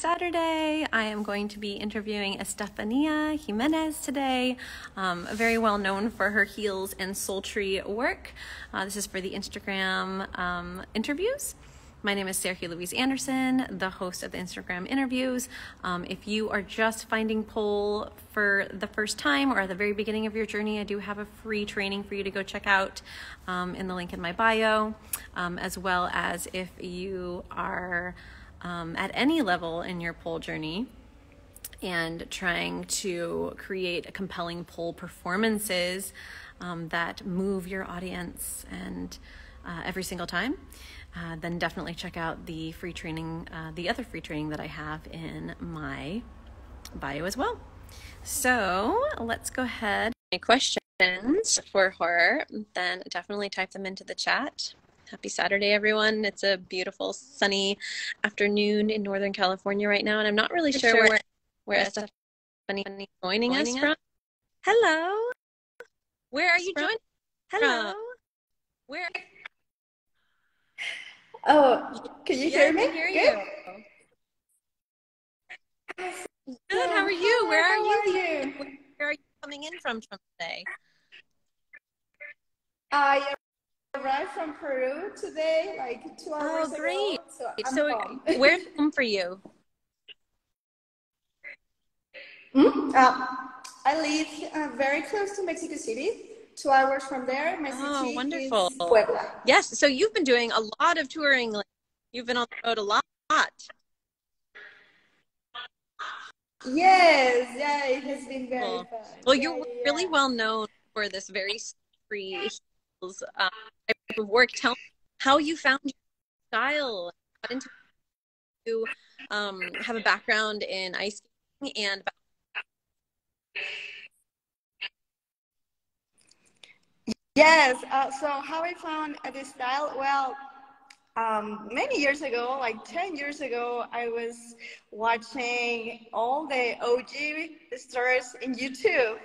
Saturday. I am going to be interviewing Estefania Jimenez today, very well known for her heels and sultry work. This is for the Instagram interviews. My name is Sergia Louise Anderson, the host of the Instagram interviews. If you are just finding pole for the first time or at the very beginning of your journey, I do have a free training for you to go check out in the link in my bio, as well as if you are at any level in your pole journey and trying to create compelling pole performances that move your audience and every single time, then definitely check out the free training, the other free training that I have in my bio as well. So let's go ahead. Any questions for her, then definitely type them into the chat. Happy Saturday, everyone. It's a beautiful sunny afternoon in Northern California right now, and I'm not really sure where Estefania is joining us from. Hello. Where are you joining? Hello. Where? Oh, can you hear me? I can hear you. Good. How are you? Where are you? Where are you coming in from today? I arrived from Peru today, like 2 hours ago. Great. So I'm home. Where's home for you? I live very close to Mexico City. 2 hours from there. My city wonderful. is Puebla. Yes. So you've been doing a lot of touring. You've been on the road a lot. Yes. Yeah. It has been very fun. Well, you're really well known for this very free type of work. Tell me how you found your style. Got into you have a background in ice skating and. Yes. So how I found this style? Well, many years ago, like 10 years ago, I was watching all the OG stars in YouTube.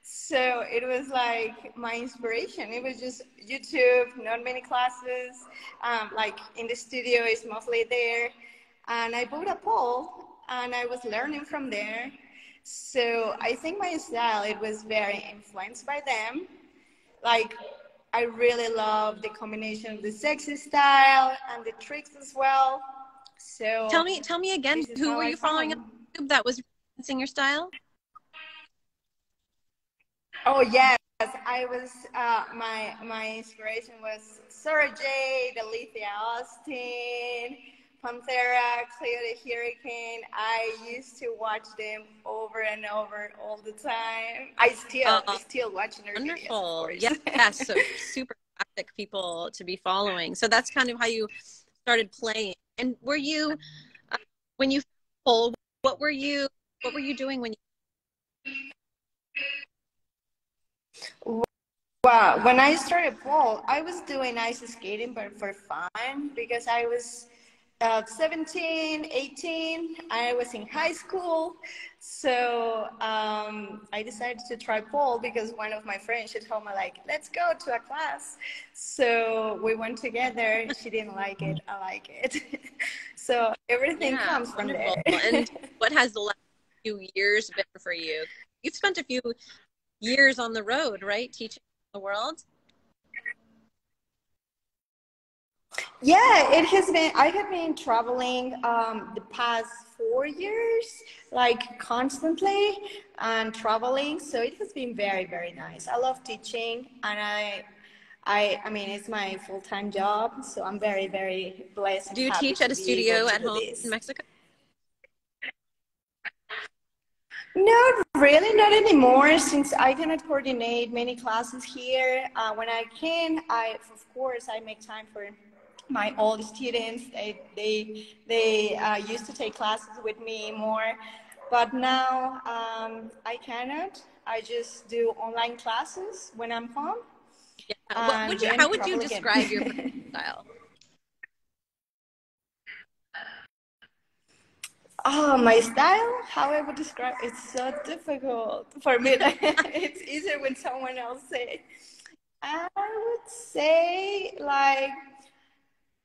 So it was like my inspiration. It was just YouTube, not many classes. Like in the studio is mostly there. And I bought a pole and I was learning from there. So I think my style, it was very influenced by them. Like, I really love the combination of the sexy style and the tricks as well. So tell me again, who were you following on YouTube that was influencing your style? Oh yes, I was my inspiration was Sergia, Alethea Austin, Panthera, Cleo the Hurricane. I used to watch them over and over all the time. I still watching their wonderful videos, yes, so super classic people to be following. So that's kind of how you started playing. And were you when you pole, what were you doing when you Wow, when I started pole, I was doing ice skating, but for fun, because I was 17, 18, I was in high school. So I decided to try pole because one of my friends, she told me like, let's go to a class. So we went together. She didn't like it. I like it. So everything comes from there. And what has the last few years been for you? You've spent a few years on the road, right? Teaching the world. Yeah, it has been. I have been traveling the past 4 years, like constantly and traveling. So it has been very, very nice. I love teaching, and I mean, it's my full-time job. So I'm very, very blessed. Do you teach at a studio at home in Mexico? Not really, not anymore, since I cannot coordinate many classes here. When I can, of course, I make time for my old students. They used to take classes with me more, but now I cannot. I just do online classes when I'm home. Yeah. How would you describe your style? Oh, my style? How I would describe it's so difficult for me. It's easier when someone else says. I would say, like,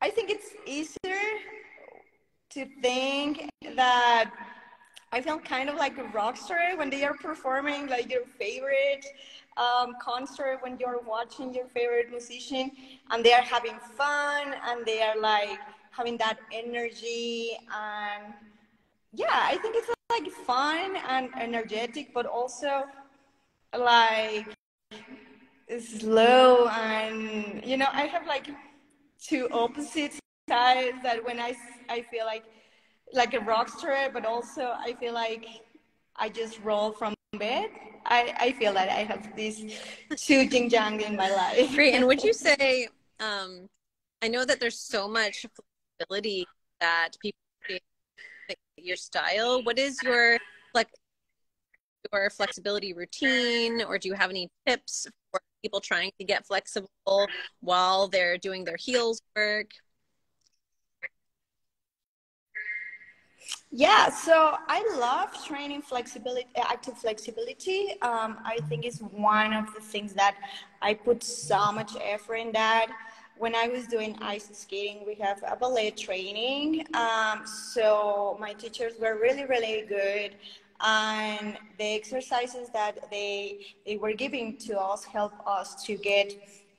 I think it's easier to think that I feel kind of like a rock star when they are performing like your favorite concert, when you're watching your favorite musician and they are having fun and they are like having that energy. And yeah, I think it's like fun and energetic, but also like slow. And you know, I have like two opposite sides, that when I feel like a rock star, but also I feel like I just roll from bed. I feel that I have these two yin yang in my life. Great. And would you say, I know that there's so much flexibility that people create your style. What is your flexibility routine, or do you have any tips for people trying to get flexible while they're doing their heels work? Yeah, so I love training flexibility, active flexibility. I think it's one of the things that I put so much effort in that. When I was doing ice skating, we have a ballet training. So my teachers were really, really good. And the exercises that they were giving to us help us to get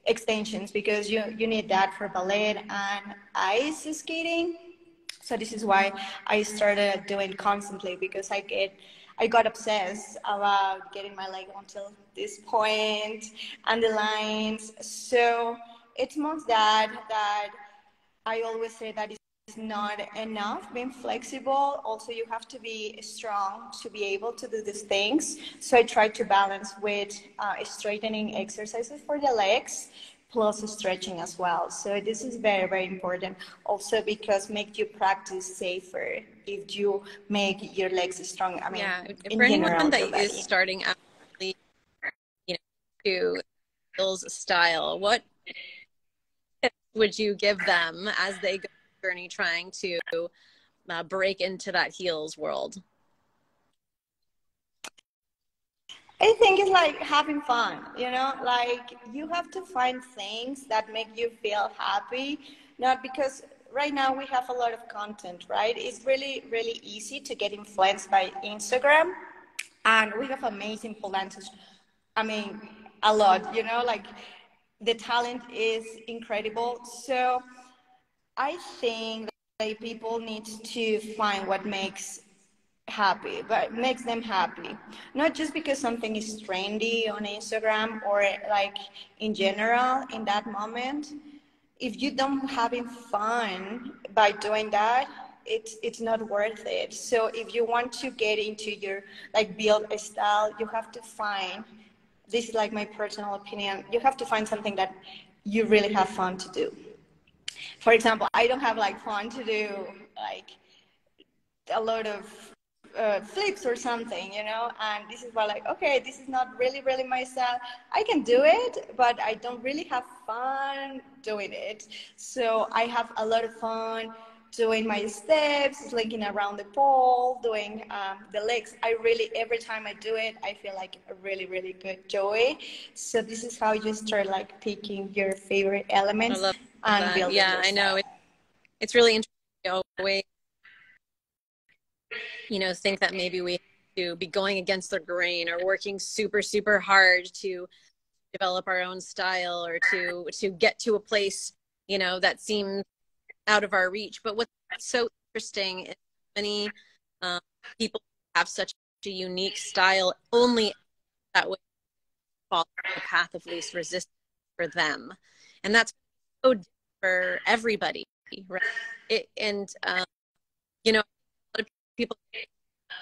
extensions, because you need that for ballet and ice skating. So this is why I started doing constantly, because I got obsessed about getting my leg until this point and the lines. So it's more that I always say that it's not enough being flexible. Also, you have to be strong to be able to do these things. So I try to balance with straightening exercises for the legs plus stretching as well. So this is very, very important. Also because make you practice safer if you make your legs strong. I mean, Yeah, in for anyone general, your that is body. starting out, you know, to heels style, what tips would you give them as they go on the journey trying to break into that heels world? I think it's like having fun, you know, like you have to find things that make you feel happy, not because right now we have a lot of content, right? It's really, really easy to get influenced by Instagram, and we have amazing influencers. I mean, a lot, you know, like the talent is incredible. So I think that people need to find what makes happy, but makes them happy. Not just because something is trendy on Instagram or like in general in that moment. If you don't having fun by doing that, it's not worth it. So if you want to get into your like build a style, you have to find, this is like my personal opinion, you have to find something that you really have fun to do. For example, I don't have like fun to do like a lot of flips or something, you know, and this is why like, okay, this is not really, really my style. I can do it, but I don't really have fun doing it. So I have a lot of fun doing my steps, slinking around the pole, doing the legs. I really, every time I do it, I feel like a really, really good joy. So this is how you start like picking your favorite I elements love and that. building Yeah, your I know. style. It's really interesting. Always, think that maybe we have to be going against the grain or working super, super hard to develop our own style or to get to a place, that seems out of our reach. But what's so interesting is many um, people have such a unique style, only that way follow the path of least resistance for them. And that's so different for everybody, right? A lot of people,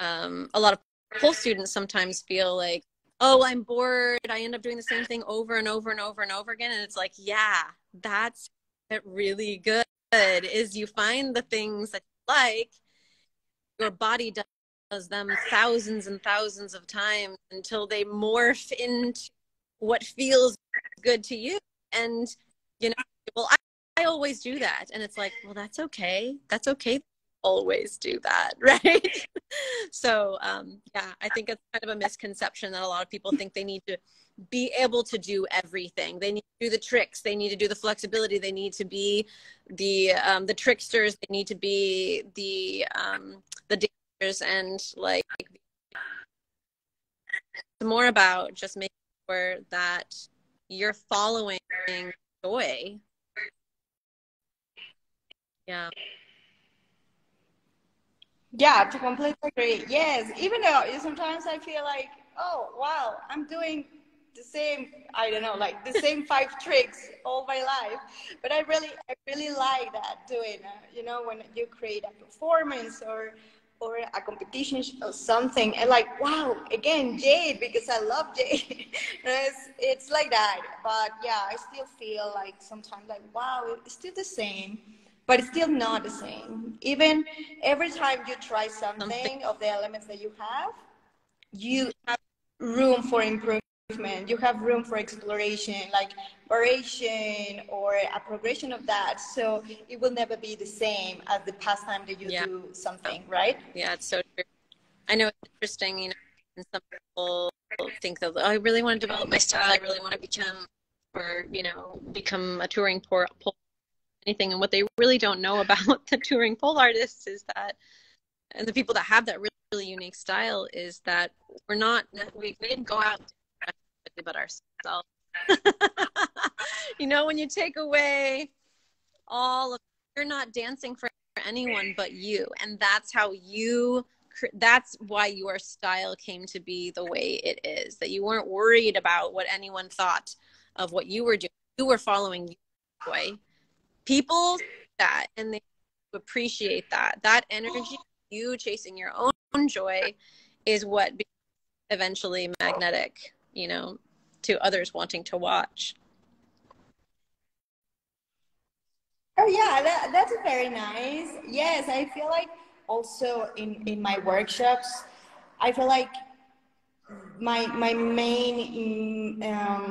a lot of pole students sometimes feel like, oh, I'm bored. I end up doing the same thing over and over and over and over again. And it's like, yeah, that's really good, is you find the things that you like, your body does them thousands and thousands of times until they morph into what feels good to you. And, well, I always do that. And it's like, well, that's okay. That's okay. always do that, right? So yeah, I think it's kind of a misconception that a lot of people think they need to be able to do everything. They need to do the tricks, they need to do the flexibility, they need to be the tricksters, they need to be the dancers, and like it's more about just making sure that you're following joy. Yeah. Yeah, to completely agree. Yes, even though sometimes I feel like, oh, wow, I'm doing the same, I don't know, like the same five tricks all my life. But I really like that doing, when you create a performance or a competition or something, and like, wow, again, Jade, because I love Jade. It's like that. But yeah, I still feel like sometimes like, wow, it's still the same, but it's still not the same. Even every time you try something of the elements that you have room for improvement. You have room for exploration, like variation or a progression of that. So it will never be the same as the past time that you do something, right? Yeah, it's so true. I know it's interesting, and some people think that, oh, I really want to develop my style, I really want to become a touring pole anything. And what they really don't know about the touring pole artists is that, and the people that have that really, really unique style, is that we didn't go out but ourselves. When you take away you're not dancing for anyone but you, and that's why your style came to be the way it is, that you weren't worried about what anyone thought of what you were doing. You were following your joy. People see that, and they appreciate that energy, you chasing your own joy, is what becomes eventually magnetic, to others wanting to watch. Oh yeah, that's very nice. Yes, I feel like also in my workshops, I feel like my main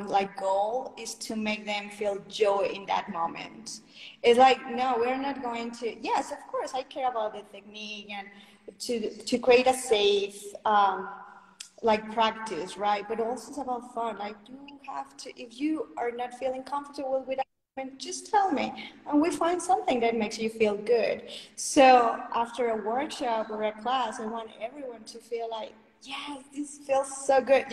like goal is to make them feel joy in that moment. It's like, no, we're not going to. Yes, of course, I care about the technique and to create a safe like practice, right? But also it's about fun. Like, you have to, if you are not feeling comfortable with it, just tell me, and we find something that makes you feel good. So after a workshop or a class, I want everyone to feel like, yes, this feels so good,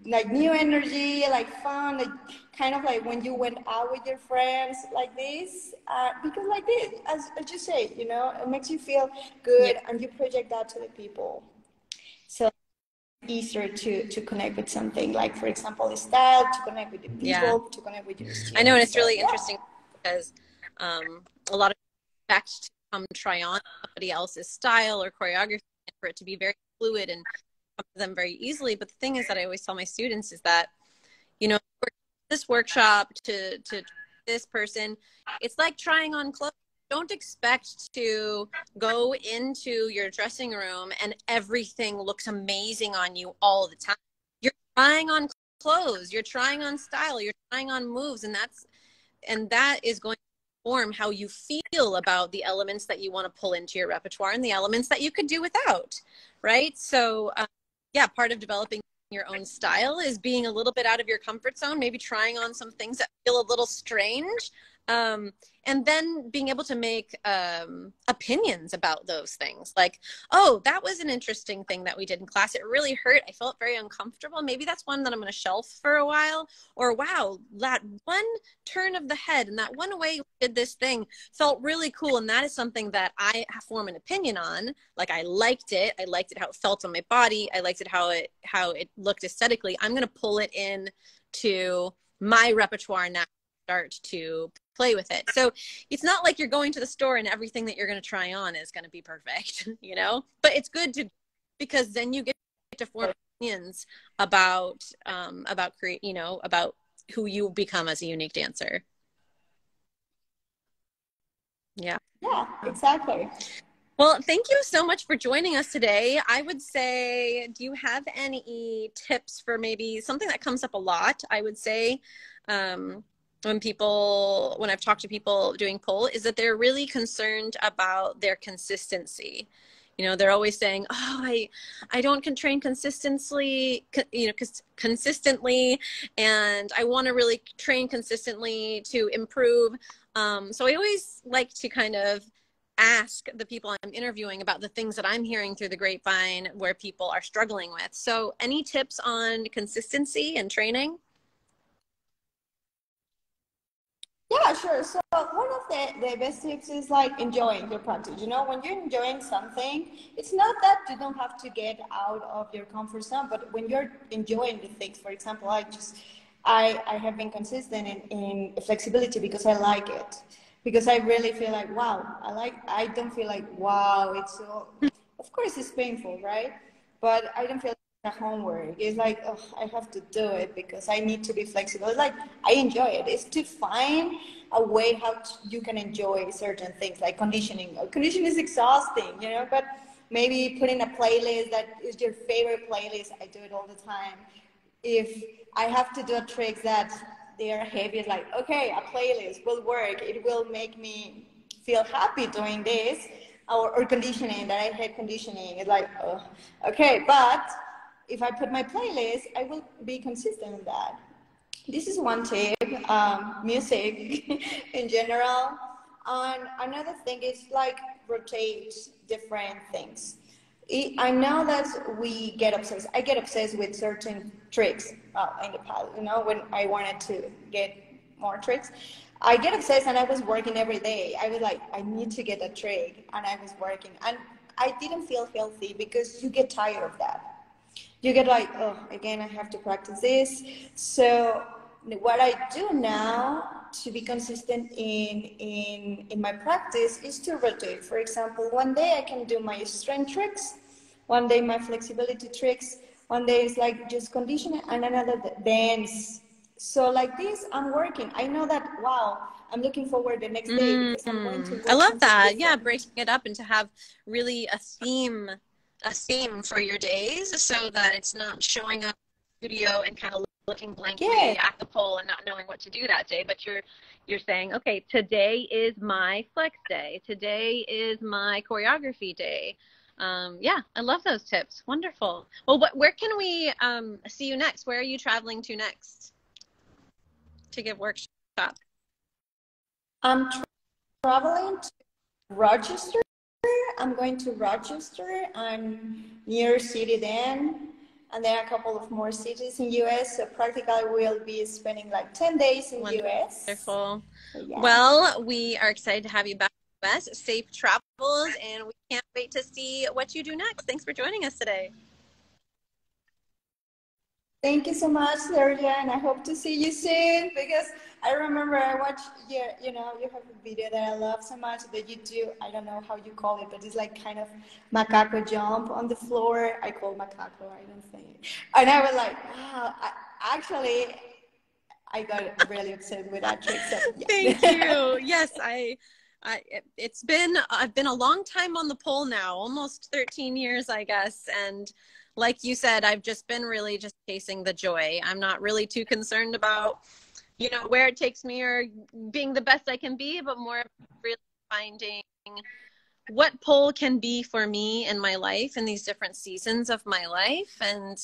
like new energy, like fun, like kind of like when you went out with your friends, like this, because like this, as you say, it makes you feel good, and you project that to the people. So easier to connect with something, like, for example, the style, to connect with the people, to connect with your students. I know, and it's really interesting because a lot of people expect to come try on somebody else's style or choreography, and for it to be very fluid and come to them very easily. But the thing is that I always tell my students is that, this workshop to this person, it's like trying on clothes. Don't expect to go into your dressing room and everything looks amazing on you all the time. You're trying on clothes, you're trying on style, you're trying on moves, and that is going to form how you feel about the elements that you want to pull into your repertoire and the elements that you could do without, right? So part of developing your own style is being a little bit out of your comfort zone, maybe trying on some things that feel a little strange, and then being able to make opinions about those things. Like, oh, that was an interesting thing that we did in class. It really hurt. I felt very uncomfortable. Maybe that's one that I'm going to shelf for a while. Or, wow, that one turn of the head and that one way we did this thing felt really cool. And that is something that I form an opinion on. Like, I liked it. I liked it how it felt on my body. I liked it how it looked aesthetically. I'm going to pull it in to my repertoire now, start to play with it. So it's not like you're going to the store and everything that you're going to try on is going to be perfect, but it's good because then you get to form opinions about about who you become as a unique dancer. Yeah, exactly. Well, thank you so much for joining us today. I would say, do you have any tips for maybe something that comes up a lot? I would say, when I've talked to people doing pole is that they're really concerned about their consistency. You know, they're always saying, "Oh, I don't train consistently, consistently, and I want to really train consistently to improve." So I always like to kind of ask the people I'm interviewing about the things that I'm hearing through the grapevine where people are struggling with. So, any tips on consistency and training? Yeah, sure. So one of the best tips is like enjoying your practice. You know, when you're enjoying something, it's not that you don't have to get out of your comfort zone, but when you're enjoying the things, for example, I have been consistent in flexibility because I like it. Because I really feel like, wow, I don't feel like, wow, it's so, of course it's painful, right? But I don't feel like a homework. It's like, oh, I have to do it because I need to be flexible. It's like, I enjoy it. It's to find a way how you can enjoy certain things like conditioning. Conditioning is exhausting, you know, but maybe putting a playlist that is your favorite playlist. I do it all the time. If I have to do a trick that they are heavy, it's like, okay, a playlist will work. It will make me feel happy doing this. Or conditioning, that I hate conditioning. It's like, oh, okay, but if I put my playlist, I will be consistent with that. This is one tip. Music in general. And another thing is like rotate different things. I know that we get obsessed. I get obsessed with certain tricks in the past. You know, when I wanted to get more tricks, I get obsessed, and I was working every day. I was like, I need to get a trick, and I was working, and I didn't feel healthy because you get tired of that. You get like, oh, again, I have to practice this. So what I do now to be consistent in my practice is to rotate. For example, one day I can do my strength tricks, one day my flexibility tricks, one day is like just conditioning, and another dance. So like this, I'm working. I know that, wow, I'm looking forward the next day because I'm going to I work love something that. Yeah, different. breaking it up and to have really a theme for your days so that it's not showing up in the studio and kind of looking Yeah. blankly at the pole and not knowing what to do that day, but you're saying, okay, today is my flex day. Today is my choreography day. Yeah, I love those tips. Wonderful. Well, where can we see you next? Where are you traveling to next to give workshops? I'm traveling to Rochester. I'm going to Rochester and New York City then, and then a couple of more cities in US. So practically we'll be spending like 10 days in US. Wonderful. So yeah. Well, we are excited to have you back in the US. Safe travels, and we can't wait to see what you do next. Thanks for joining us today. Thank you so much, Sergia, and I hope to see you soon because I remember I watched your, you know, you have a video that I love so much that you do. I don't know how you call it, but it's like kind of macaco jump on the floor. I call macaco, I don't think. And I was like, wow, actually, I got really upset with that trick. So Thank yeah. you. Yes, I've been a long time on the pole now, almost 13 years, I guess. And like you said, I've just been really just chasing the joy. I'm not really too concerned about, where it takes me or being the best I can be, but more really finding what pole can be for me in my life in these different seasons of my life. And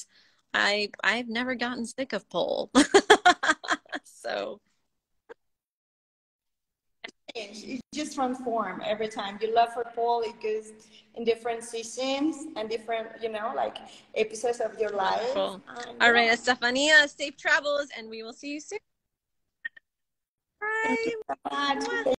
I've never gotten sick of pole. So You just transform every time. Your love for Paul, it goes in different seasons and different, you know, like episodes of your life. wonderful. And All right, yeah, Estefania, safe travels, and we will see you soon. thank you Bye. so much. Mwah.